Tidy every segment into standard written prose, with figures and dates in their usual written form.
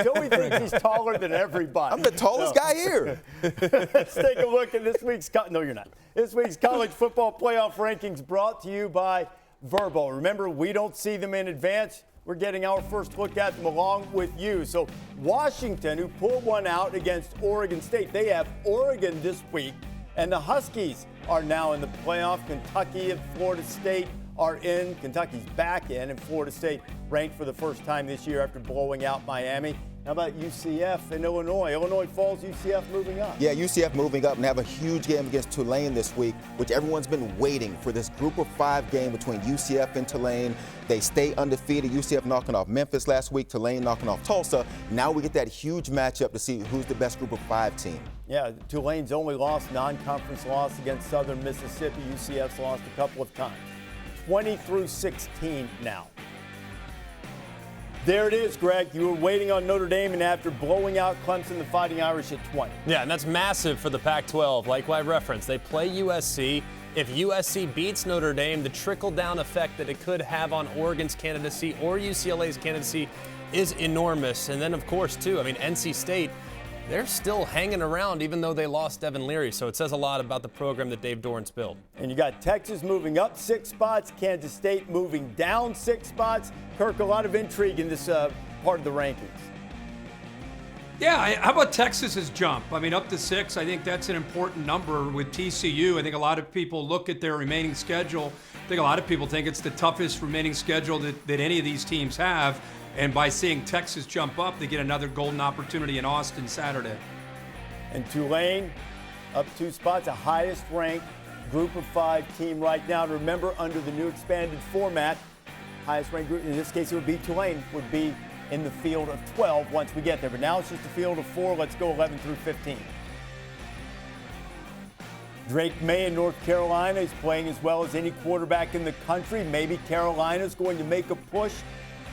Joey thinks he's taller than everybody. I'm the tallest guy here. Let's take a look at this week's no, you're not. This week's college football playoff rankings brought to you by Verbo. Remember, we don't see them in advance. We're getting our first look at them along with you. So Washington, who pulled one out against Oregon State, they have Oregon this week, and the Huskies are now in the playoff. Kentucky and Florida State are in. Kentucky's back in, and Florida State ranked for the first time this year after blowing out Miami. How about UCF and Illinois? Illinois falls, UCF moving up. Yeah, UCF moving up and have a huge game against Tulane this week, which everyone's been waiting for this group of 5 game between UCF and Tulane. They stay undefeated. UCF knocking off Memphis last week, Tulane knocking off Tulsa. Now we get that huge matchup to see who's the best group of 5 team. Yeah, Tulane's only lost non-conference loss against Southern Mississippi. UCF's lost a couple of times. 20-16 now. There it is, Greg. You were waiting on Notre Dame, and after blowing out Clemson, the Fighting Irish at 20. Yeah, and that's massive for the Pac-12. Like I referenced, they play USC. If USC beats Notre Dame, the trickle-down effect that it could have on Oregon's candidacy or UCLA's candidacy is enormous. And then, of course, too, I mean, NC State, they're still hanging around even though they lost Devin Leary. So it says a lot about the program that Dave Doran's built. And you got Texas moving up 6 spots, Kansas State moving down 6 spots. Kirk, a lot of intrigue in this part of the rankings. Yeah, how about Texas's jump? I mean, up to 6, I think that's an important number with TCU. I think a lot of people look at their remaining schedule. I think a lot of people think it's the toughest remaining schedule that any of these teams have. And by seeing Texas jump up, they get another golden opportunity in Austin Saturday. And Tulane up 2 spots, a highest ranked group of 5 team right now. Remember, under the new expanded format, highest ranked group, in this case it would be Tulane, would be in the field of 12 once we get there. But now it's just a field of 4. Let's go 11 through 15. Drake May in North Carolina is playing as well as any quarterback in the country. Maybe Carolina's going to make a push.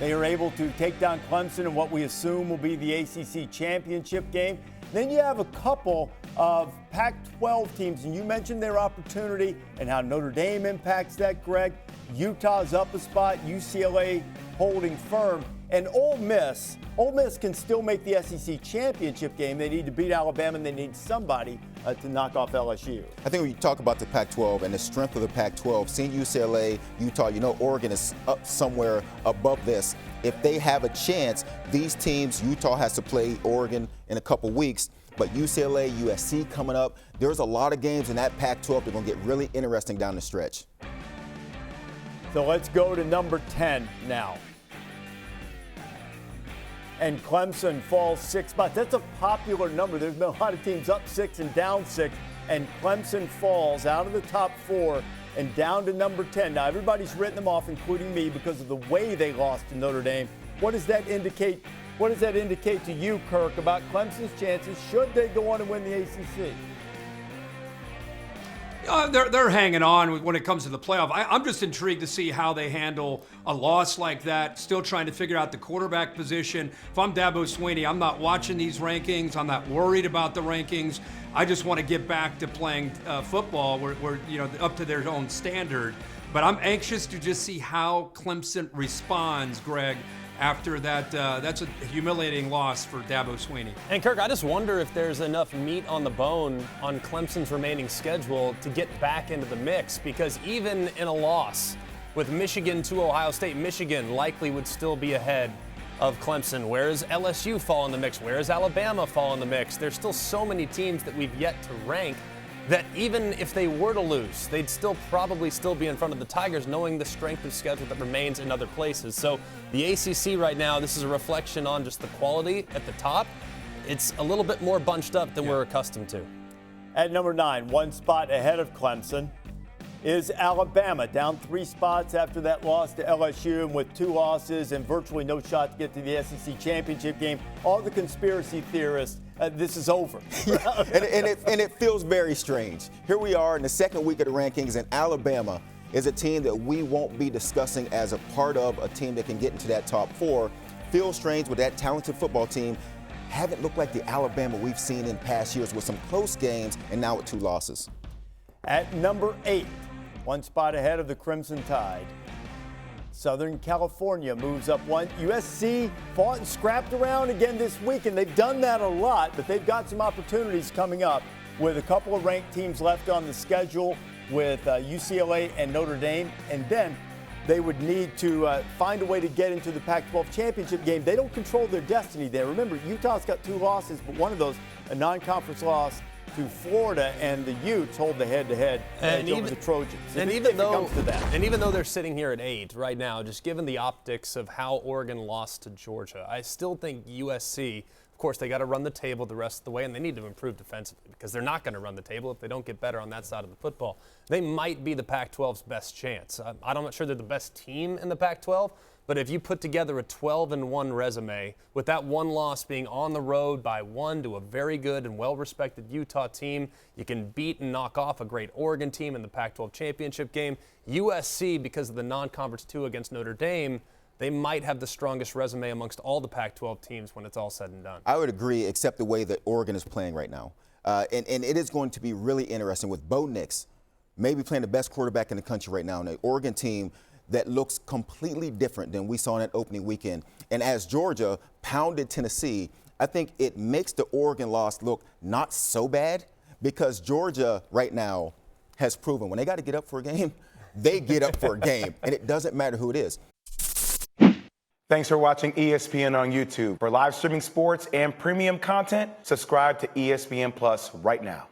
They are able to take down Clemson in what we assume will be the ACC championship game. Then you have a couple of Pac-12 teams, and you mentioned their opportunity and how Notre Dame impacts that, Greg. Utah's up a spot, UCLA holding firm. And Ole Miss can still make the SEC championship game. They need to beat Alabama, and they need somebody to knock off LSU. I think when you talk about the Pac-12 and the strength of the Pac-12, seeing UCLA, Utah, Oregon is up somewhere above this. If they have a chance, these teams, Utah has to play Oregon in a couple weeks, but UCLA, USC coming up, there's a lot of games in that Pac-12 that are going to get really interesting down the stretch. So let's go to number 10 now. And Clemson falls 6 spots. That's a popular number. There's been a lot of teams up 6 and down 6, and Clemson falls out of the top 4 and down to number 10. Now, everybody's written them off, including me, because of the way they lost to Notre Dame. What does that indicate? What does that indicate to you, Kirk, about Clemson's chances should they go on and win the ACC? They're hanging on when it comes to the playoff. I'm just intrigued to see how they handle a loss like that, still trying to figure out the quarterback position. If I'm Dabo Swinney, I'm not watching these rankings. I'm not worried about the rankings. I just want to get back to playing football where up to their own standard. But I'm anxious to just see how Clemson responds, Greg, after that. That's a humiliating loss for Dabo Swinney. And Kirk, I just wonder if there's enough meat on the bone on Clemson's remaining schedule to get back into the mix, because even in a loss with Michigan to Ohio State, Michigan likely would still be ahead of Clemson. Where does LSU fall in the mix? Where does Alabama fall in the mix? There's still so many teams that we've yet to rank that even if they were to lose, they'd probably still be in front of the Tigers, knowing the strength of schedule that remains in other places. So the ACC right now, this is a reflection on just the quality at the top. It's a little bit more bunched up than we're accustomed to. At number 9, 1 spot ahead of Clemson, is Alabama, down 3 spots after that loss to LSU, and with 2 losses and virtually no shot to get to the SEC championship game. All the conspiracy theorists, this is over. and it feels very strange. Here we are in the second week of the rankings, and Alabama is a team that we won't be discussing as a part of a team that can get into that top 4. Feels strange with that talented football team. Haven't looked like the Alabama we've seen in past years with some close games and now with 2 losses. At number 8, 1 spot ahead of the Crimson Tide, Southern California moves up one. USC fought and scrapped around again this week, and they've done that a lot, but they've got some opportunities coming up with a couple of ranked teams left on the schedule with UCLA and Notre Dame, and then they would need to find a way to get into the Pac-12 championship game. They don't control their destiny there. Remember, Utah's got 2 losses, but one of those, a non-conference loss to Florida, and the Utes hold the head-to-head edge over the Trojans. And even though they're sitting here at 8 right now, just given the optics of how Oregon lost to Georgia, I still think USC, of course, they got to run the table the rest of the way, and they need to improve defensively because they're not going to run the table if they don't get better on that side of the football. They might be the Pac-12's best chance. I'm not sure they're the best team in the Pac-12, but if you put together a 12-1 resume, with that one loss being on the road by 1 to a very good and well-respected Utah team, you can beat and knock off a great Oregon team in the Pac-12 championship game. USC, because of the non-conference 2 against Notre Dame, they might have the strongest resume amongst all the Pac-12 teams when it's all said and done. I would agree, except the way that Oregon is playing right now. And it is going to be really interesting with Bo Nix maybe playing the best quarterback in the country right now, and an Oregon team that looks completely different than we saw in that opening weekend. And as Georgia pounded Tennessee, I think it makes the Oregon loss look not so bad because Georgia right now has proven when they got to get up for a game, they get up for a game, and it doesn't matter who it is. Thanks for watching ESPN on YouTube. For live streaming sports and premium content, subscribe to ESPN Plus right now.